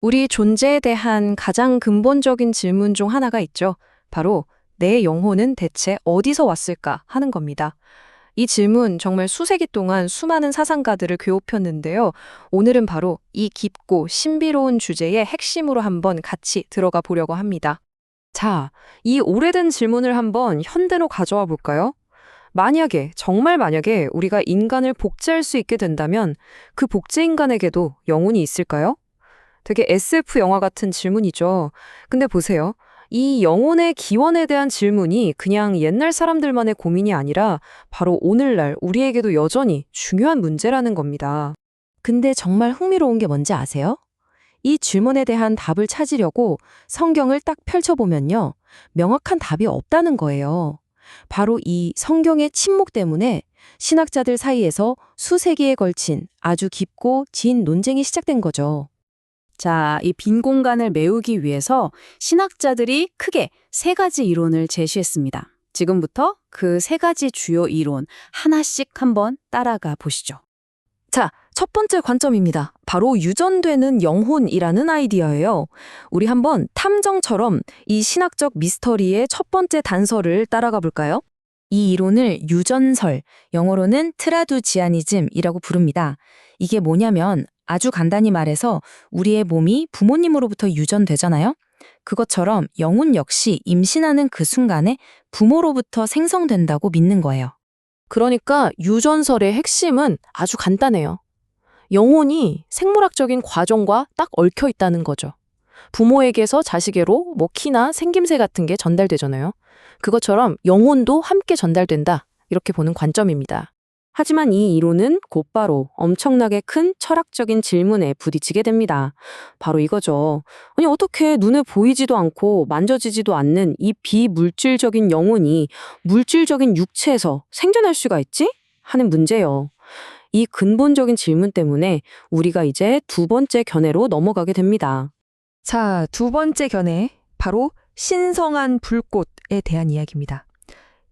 우리 존재에 대한 가장 근본적인 질문 중 하나가 있죠. 바로 내 영혼은 대체 어디서 왔을까 하는 겁니다. 이 질문 정말 수세기 동안 수많은 사상가들을 괴롭혔는데요. 오늘은 바로 이 깊고 신비로운 주제의 핵심으로 한번 같이 들어가 보려고 합니다. 자, 이 오래된 질문을 한번 현대로 가져와 볼까요? 만약에, 정말 만약에 우리가 인간을 복제할 수 있게 된다면 그 복제 인간에게도 영혼이 있을까요? 되게 SF 영화 같은 질문이죠. 근데 보세요. 이 영혼의 기원에 대한 질문이 그냥 옛날 사람들만의 고민이 아니라 바로 오늘날 우리에게도 여전히 중요한 문제라는 겁니다. 근데 정말 흥미로운 게 뭔지 아세요? 이 질문에 대한 답을 찾으려고 성경을 딱 펼쳐보면요. 명확한 답이 없다는 거예요. 바로 이 성경의 침묵 때문에 신학자들 사이에서 수세기에 걸친 아주 깊고 진 논쟁이 시작된 거죠. 자, 이 빈 공간을 메우기 위해서 신학자들이 크게 세 가지 이론을 제시했습니다. 지금부터 그 세 가지 주요 이론 하나씩 한번 따라가 보시죠. 자, 첫 번째 관점입니다. 바로 유전되는 영혼이라는 아이디어예요. 우리 한번 탐정처럼 이 신학적 미스터리의 첫 번째 단서를 따라가 볼까요? 이 이론을 유전설, 영어로는 트라두지아니즘이라고 부릅니다. 이게 뭐냐면 아주 간단히 말해서 우리의 몸이 부모님으로부터 유전되잖아요. 그것처럼 영혼 역시 임신하는 그 순간에 부모로부터 생성된다고 믿는 거예요. 그러니까 유전설의 핵심은 아주 간단해요. 영혼이 생물학적인 과정과 딱 얽혀 있다는 거죠. 부모에게서 자식에로 키나 생김새 같은 게 전달되잖아요. 그것처럼 영혼도 함께 전달된다. 이렇게 보는 관점입니다. 하지만 이 이론은 곧바로 엄청나게 큰 철학적인 질문에 부딪히게 됩니다. 바로 이거죠. 아니, 어떻게 눈에 보이지도 않고 만져지지도 않는 이 비물질적인 영혼이 물질적인 육체에서 생존할 수가 있지? 하는 문제예요. 이 근본적인 질문 때문에 우리가 이제 두 번째 견해로 넘어가게 됩니다. 자, 두 번째 견해, 바로 신성한 불꽃에 대한 이야기입니다.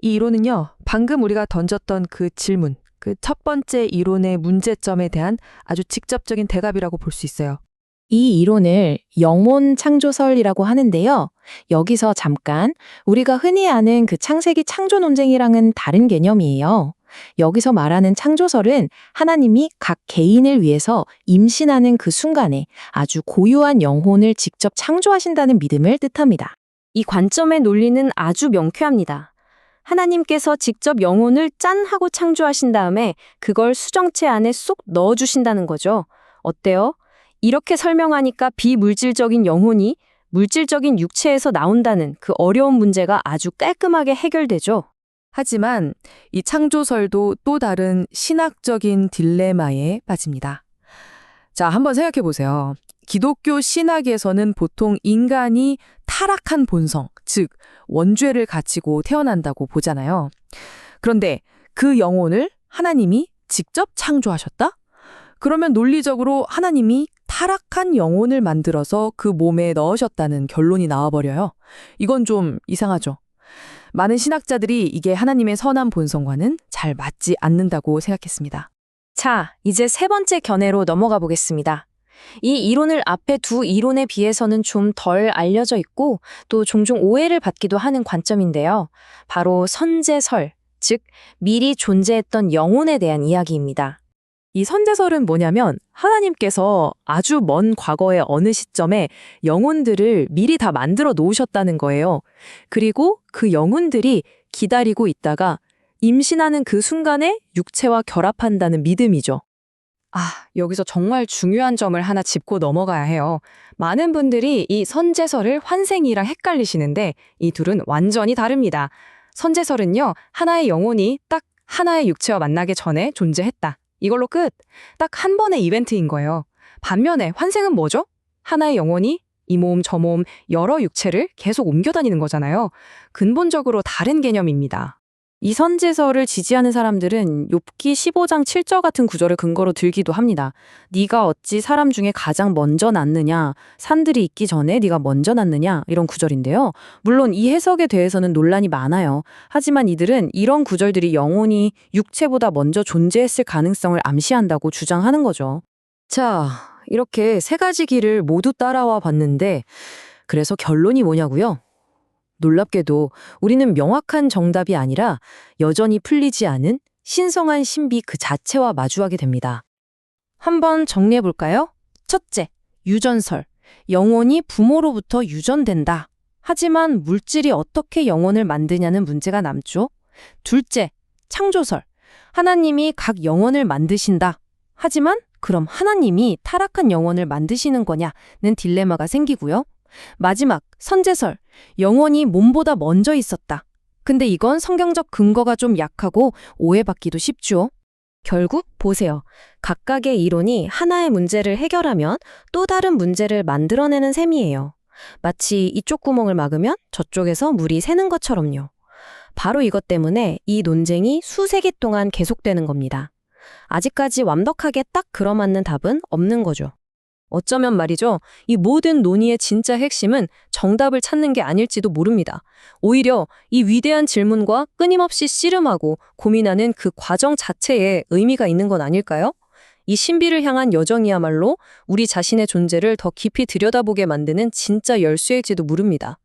이 이론은요, 방금 우리가 던졌던 그 질문, 그 첫 번째 이론의 문제점에 대한 아주 직접적인 대답이라고 볼 수 있어요. 이 이론을 영혼 창조설이라고 하는데요. 여기서 잠깐 우리가 흔히 아는 그 창세기 창조 논쟁이랑은 다른 개념이에요. 여기서 말하는 창조설은 하나님이 각 개인을 위해서 임신하는 그 순간에 아주 고유한 영혼을 직접 창조하신다는 믿음을 뜻합니다. 이 관점의 논리는 아주 명쾌합니다. 하나님께서 직접 영혼을 짠 하고 창조하신 다음에 그걸 수정체 안에 쏙 넣어주신다는 거죠. 어때요? 이렇게 설명하니까 비물질적인 영혼이 물질적인 육체에서 나온다는 그 어려운 문제가 아주 깔끔하게 해결되죠. 하지만 이 창조설도 또 다른 신학적인 딜레마에 빠집니다. 자, 한번 생각해 보세요. 기독교 신학에서는 보통 인간이 타락한 본성, 즉 원죄를 가지고 태어난다고 보잖아요. 그런데 그 영혼을 하나님이 직접 창조하셨다? 그러면 논리적으로 하나님이 타락한 영혼을 만들어서 그 몸에 넣으셨다는 결론이 나와버려요. 이건 좀 이상하죠. 많은 신학자들이 이게 하나님의 선한 본성과는 잘 맞지 않는다고 생각했습니다. 자, 이제 세 번째 견해로 넘어가 보겠습니다. 이 이론을 앞에 두 이론에 비해서는 좀 덜 알려져 있고 또 종종 오해를 받기도 하는 관점인데요. 바로 선제설, 즉 미리 존재했던 영혼에 대한 이야기입니다. 이 선제설은 뭐냐면 하나님께서 아주 먼 과거의 어느 시점에 영혼들을 미리 다 만들어 놓으셨다는 거예요. 그리고 그 영혼들이 기다리고 있다가 임신하는 그 순간에 육체와 결합한다는 믿음이죠. 여기서 정말 중요한 점을 하나 짚고 넘어가야 해요. 많은 분들이 이 선제설을 환생이랑 헷갈리시는데 이 둘은 완전히 다릅니다. 선제설은요, 하나의 영혼이 딱 하나의 육체와 만나기 전에 존재했다. 이걸로 끝. 딱 한 번의 이벤트인 거예요. 반면에 환생은 뭐죠? 하나의 영혼이 이 몸, 저 몸, 여러 육체를 계속 옮겨다니는 거잖아요. 근본적으로 다른 개념입니다. 이 선제설을 지지하는 사람들은 욥기 15장 7절 같은 구절을 근거로 들기도 합니다. 네가 어찌 사람 중에 가장 먼저 낳느냐, 산들이 있기 전에 네가 먼저 낳느냐, 이런 구절인데요. 물론 이 해석에 대해서는 논란이 많아요. 하지만 이들은 이런 구절들이 영혼이 육체보다 먼저 존재했을 가능성을 암시한다고 주장하는 거죠. 자, 이렇게 세 가지 길을 모두 따라와 봤는데 그래서 결론이 뭐냐고요? 놀랍게도 우리는 명확한 정답이 아니라 여전히 풀리지 않은 신성한 신비 그 자체와 마주하게 됩니다. 한번 정리해 볼까요? 첫째, 유전설. 영혼이 부모로부터 유전된다. 하지만 물질이 어떻게 영혼을 만드냐는 문제가 남죠. 둘째, 창조설. 하나님이 각 영혼을 만드신다. 하지만 그럼 하나님이 타락한 영혼을 만드시는 거냐는 딜레마가 생기고요. 마지막, 선제설. 영혼이 몸보다 먼저 있었다. 근데 이건 성경적 근거가 좀 약하고 오해받기도 쉽죠. 결국 보세요. 각각의 이론이 하나의 문제를 해결하면 또 다른 문제를 만들어내는 셈이에요. 마치 이쪽 구멍을 막으면 저쪽에서 물이 새는 것처럼요. 바로 이것 때문에 이 논쟁이 수세기 동안 계속되는 겁니다. 아직까지 완벽하게 딱 걸어맞는 답은 없는 거죠. 어쩌면 말이죠. 이 모든 논의의 진짜 핵심은 정답을 찾는 게 아닐지도 모릅니다. 오히려 이 위대한 질문과 끊임없이 씨름하고 고민하는 그 과정 자체에 의미가 있는 건 아닐까요? 이 신비를 향한 여정이야말로 우리 자신의 존재를 더 깊이 들여다보게 만드는 진짜 열쇠일지도 모릅니다.